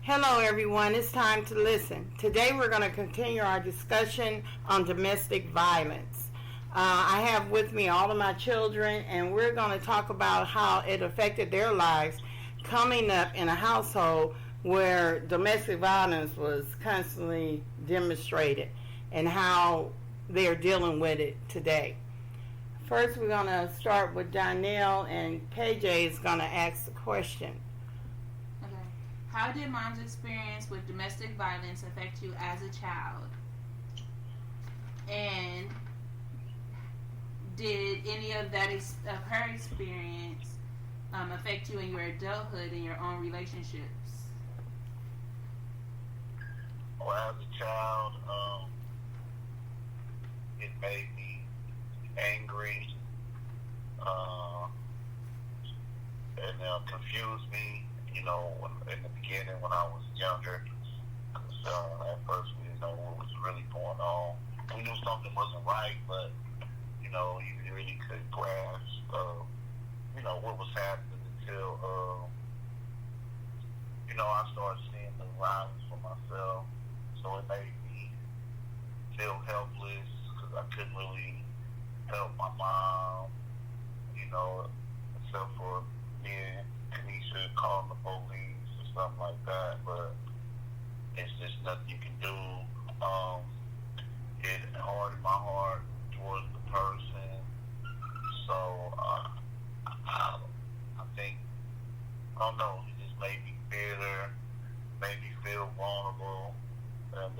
Hello, everyone. It's time to listen. Today, we're going to continue our discussion on domestic violence. I have with me all of my children, and we're going to talk about how it affected their lives coming up in a household where domestic violence was constantly demonstrated and how they're dealing with it today. First, we're going to start with Doniel, and KJ is going to ask the question. Okay. How did mom's experience with domestic violence affect you as a child? And did any of of her experience affect you in your adulthood and your own relationships? Well, as a child, it made me angry and confused me. In the beginning when I was younger, because at first we didn't know what was really going on. We knew something wasn't right, but you really couldn't grasp, what was happening until, I started seeing the violence for myself. So it made me feel helpless because I couldn't really help my mom, except for me and Kanisha calling the police or something like that. But it's just nothing you can do. It hardened my heart towards the person. So I think, I don't know, it just made me bitter, made me feel vulnerable, and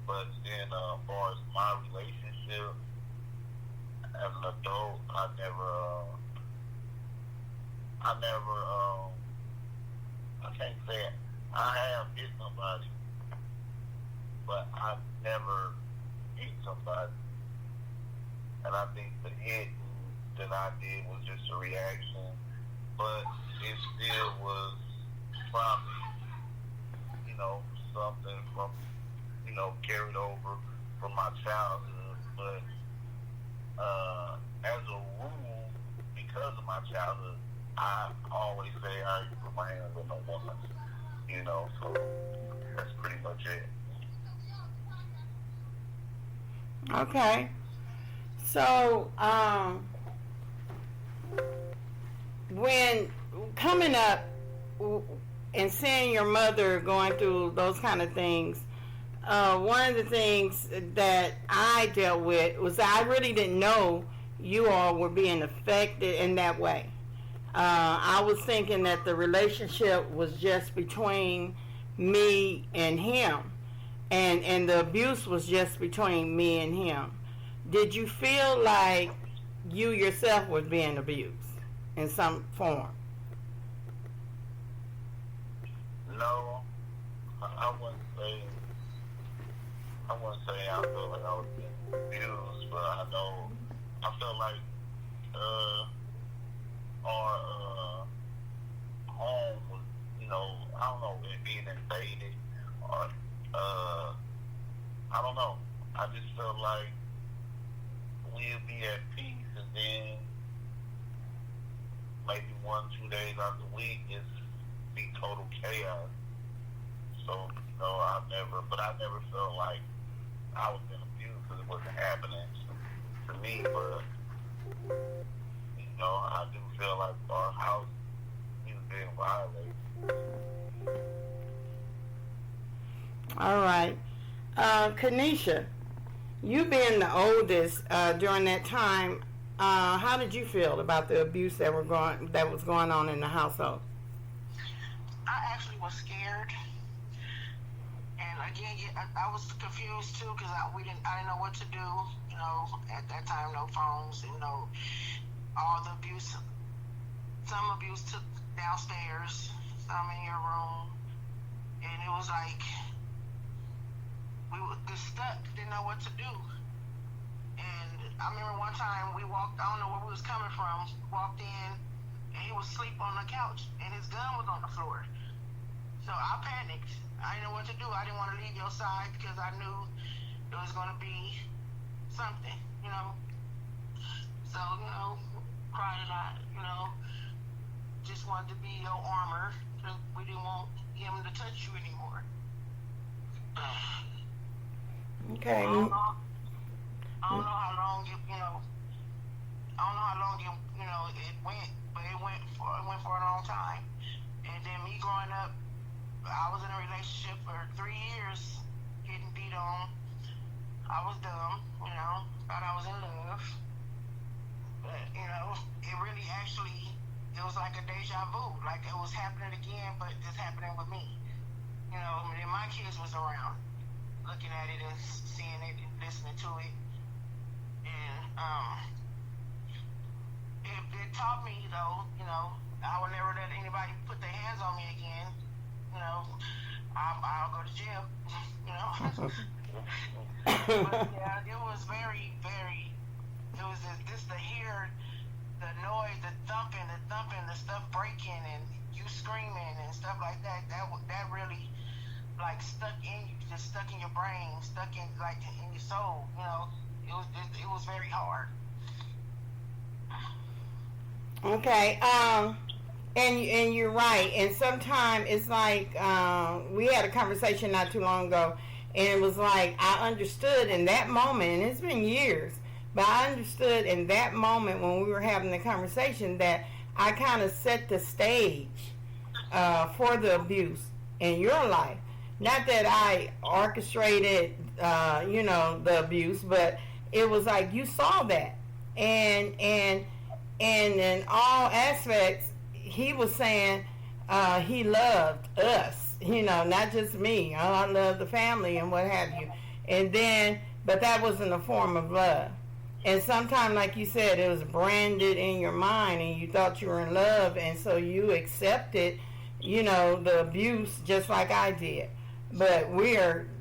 but then as far as my relationship as an adult, I can't say it. I have hit somebody, but I've never hit somebody. And I think the hitting that I did was just a reaction, but it still was probably, something from, carried over from my childhood. But as a rule, because of my childhood, I always say I ain't put my hands on no woman. So that's pretty much it. Okay. So, when coming up and seeing your mother going through those kind of things, one of the things that I dealt with was that I really didn't know you all were being affected in that way. I was thinking that the relationship was just between me and him, and the abuse was just between me and him. Did you feel like you yourself was being abused in some form? No, I wouldn't say. I felt like I was being abused, but I felt like our home was, I don't know, it being invaded, or I don't know. I just felt like we'd be at peace, and then maybe 1-2 days out the week it's be total chaos. So I never felt like I was being abused because it wasn't happening to me. But I do feel like our house is being violated. All right. Kanisha, you being the oldest during that time, how did you feel about the abuse that was going on in the household? I actually was scared, and again, I was confused too because I didn't know what to do. At that time, no phones, and all the abuse. Some abuse took downstairs, some in your room, and it was like we were just stuck, didn't know what to do. And I remember one time we walked, I don't know where we was coming from, walked in, and he was asleep on the couch, and his gun was on the floor. So I panicked. I didn't know what to do. I didn't want to leave your side because I knew it was going to be something. So, cried a lot, just wanted to be your armor. We didn't want him to touch you anymore. Okay. I don't know how long it went, but it went for a long time. And then me growing up, I was in a relationship for 3 years, getting beat on. I was dumb, thought I was in love. But, it really actually, it was like a deja vu. Like it was happening again, but it's happening with me. And my kids was around, looking at it and seeing it and listening to it. And it taught me, though, I would never let anybody put their hands on me again. I'll go to jail, But yeah, it was very, very, it was just to hear the noise, the thumping, the stuff breaking, and you screaming and stuff like that. That really like stuck in you, just stuck in your brain, stuck in in your soul. It was very hard. Okay. And you're right. And sometimes it's like we had a conversation not too long ago, and it was like I understood in that moment, and it's been years, but I understood in that moment when we were having the conversation that I kind of set the stage for the abuse in your life. Not that I orchestrated, the abuse, but it was like you saw that, and in all aspects, he was saying he loved us, not just me. Oh, I love the family and what have you. And then, but that wasn't a form of love. And sometimes, like you said, it was branded in your mind and you thought you were in love, and so you accepted, the abuse just like I did. But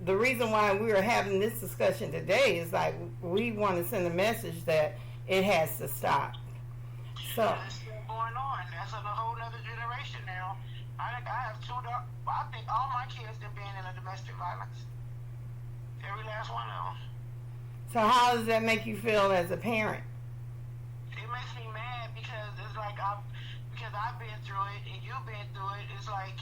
the reason why we are having this discussion today is like we want to send a message that it has to stop. So It's still going on. That's a whole other generation now. I have I think all my kids have been in a domestic violence. Every last one of them. So how does that make you feel as a parent? It makes me mad because it's like because I've been through it and you've been through it. It's like,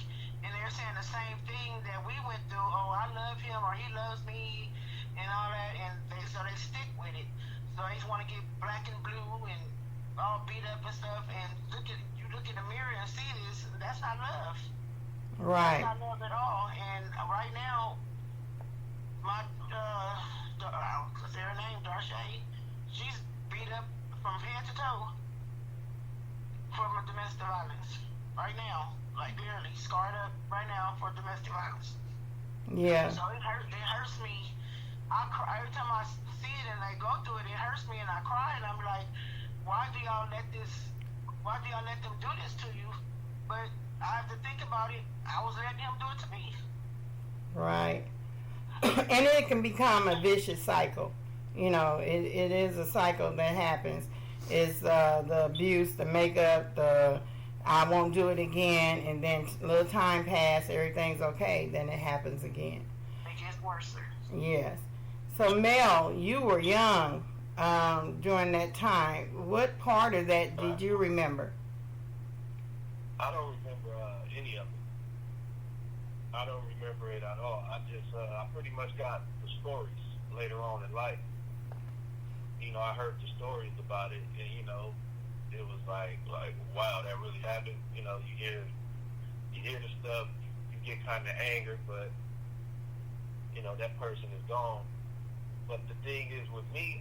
and they're saying the same thing that we went through. Oh, I love him or he loves me and all that, and so they stick with it. So they just want to get black and blue and all beat up and stuff. And you look in the mirror and see this. That's not love. Right. That's not love at all. And right now, my what's her name, Darshay, she's beat up from head to toe from a domestic violence. Right now, like literally scarred up right now for domestic violence. Yeah. So it hurts me. I cry every time I see it and they go through it. It hurts me and I cry and I'm like, why do y'all let them do this to you? But I have to think about it. I was letting him do it to me. Right. And it can become a vicious cycle. It is a cycle that happens. It's the abuse, the makeup, the I won't do it again, and then a little time pass, everything's okay, then it happens again. It gets worse, sir. Yes. So Mel, you were young during that time. What part of that did you remember? I don't remember any of it. I don't remember it at all. I pretty much got the stories later on in life. I heard the stories about it, and it was like wow, that really happened. You hear the stuff, you get kind of angered, but that person is gone. But the thing is, with me,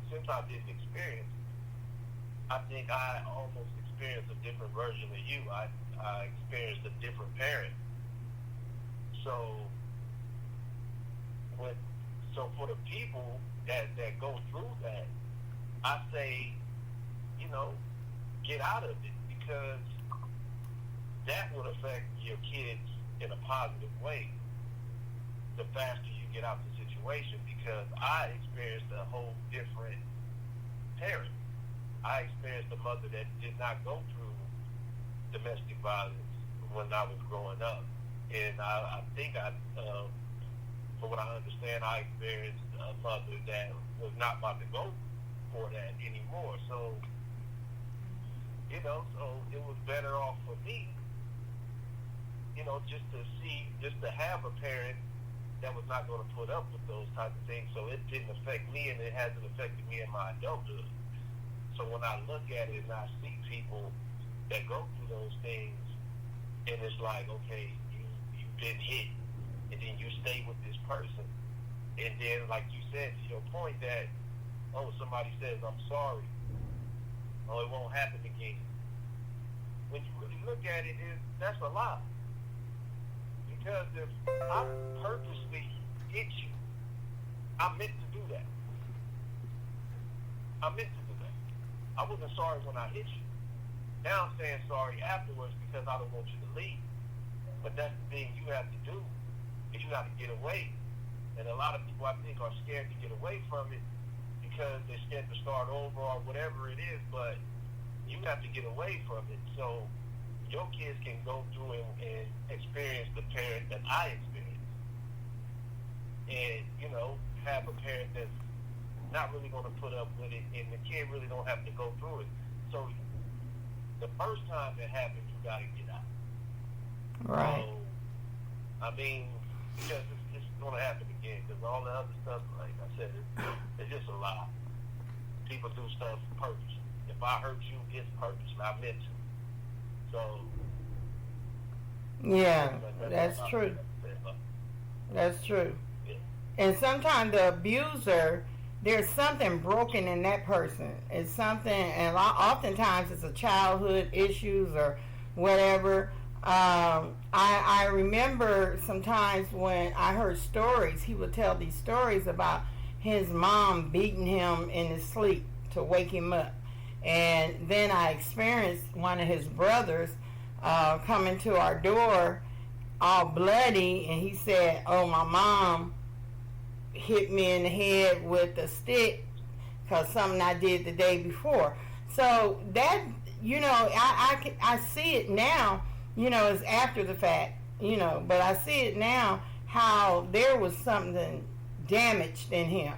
since I didn't experience it, I think I almost experienced a different version of you. I experienced a different parent. So for the people that go through that, I say, get out of it, because that would affect your kids in a positive way the faster you get out the situation, because I experienced a whole different parent. I experienced a mother that did not go through domestic violence when I was growing up. And I think from what I understand, I experienced a mother that was not about to go for that anymore. So You know, so it was better off for me, you know, just to have a parent that was not going to put up with those type of things. So it didn't affect me, and it hasn't affected me in my adulthood. So when I look at it and I see people that go through those things, and it's like, okay, you've been hit, and then you stay with this person, and then, like you said, to your point that, oh, somebody says, I'm sorry, oh, it won't happen again. When you really look at it, that's a lie. Because if I purposely hit you, I meant to do that. I meant to do that. I wasn't sorry when I hit you. Now I'm saying sorry afterwards because I don't want you to leave. But that's the thing you have to do, is you have to get away. And a lot of people, I think, are scared to get away from it because they're scared to start over or whatever it is. But you have to get away from it so your kids can go through and experience the parent that I experienced. And, you know, have a parent that's not really going to put up with it, and the kid really don't have to go through it. So the first time it happens, you got to get out. Right. So, I mean, because it's going to happen again, because all the other stuff, like I said, it's just a lie. People do stuff purposely. If I hurt you, it's purposely. I meant to. So, yeah, that's true. That's true. Yeah. And sometimes the abuser, there's something broken in that person. It's something, and oftentimes it's a childhood issues or whatever. I remember sometimes when I heard stories, he would tell these stories about his mom beating him in his sleep to wake him up. And then I experienced one of his brothers coming to our door all bloody, and he said, oh, my mom hit me in the head with a stick because something I did the day before. So that, you know, I see it now, you know, it's after the fact, you know, but I see it now how there was something damaged in him,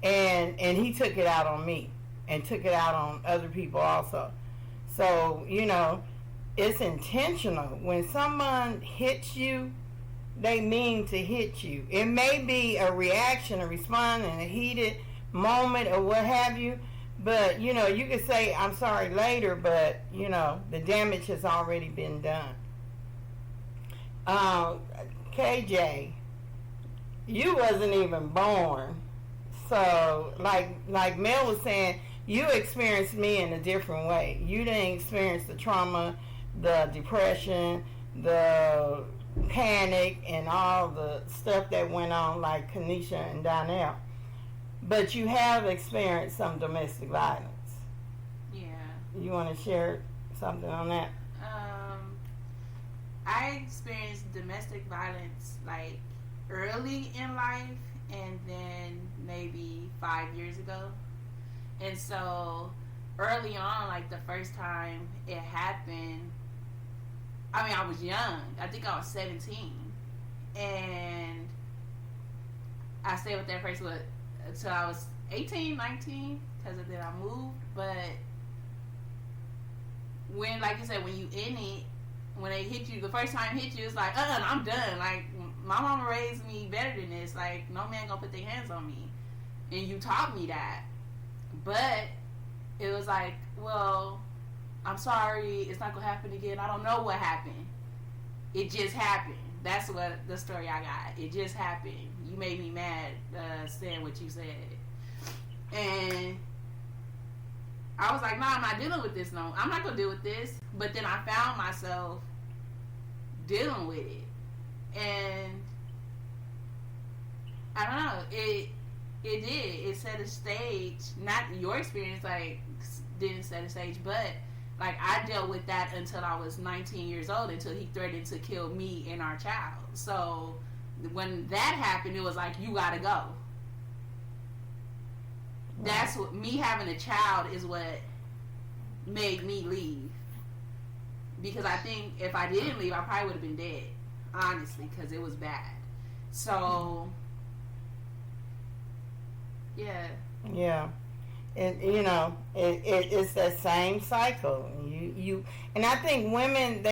and he took it out on me and took it out on other people also. So, you know, it's intentional. When someone hits you, they mean to hit you. It may be a reaction, a response in a heated moment or what have you, but, you know, you can say, I'm sorry later, but, you know, the damage has already been done. KJ, you wasn't even born. So, like Mel was saying, you experienced me in a different way. You didn't experience the trauma, the depression, the panic, and all the stuff that went on like Kanisha and Doniel. But you have experienced some domestic violence. Yeah. You want to share something on that? I experienced domestic violence like early in life, and then maybe 5 years ago. And so early on, like the first time it happened, I mean, I was young. I think I was 17. And I stayed with that person until I was 18, 19, because then I moved. But when, like you said, when you in it, when they hit you, the first time hit you, it's like, I'm done. Like, my mama raised me better than this. Like, no man gonna put their hands on me. And you taught me that. But it was like, well, I'm sorry, it's not gonna happen again. I don't know what happened. It just happened. That's what the story I got. It just happened. You made me mad saying what you said. And I was like, no, I'm not dealing with this. No, I'm not gonna deal with this. But then I found myself dealing with it. And I don't know, it did. It set a stage. Not your experience, like, didn't set a stage, but like I dealt with that until I was 19 years old, until he threatened to kill me and our child. So when that happened, it was like, you gotta go. That's what, me having a child is what made me leave. Because I think if I didn't leave, I probably would have been dead, honestly, because it was bad. So yeah. Yeah. it's that same cycle. And I think women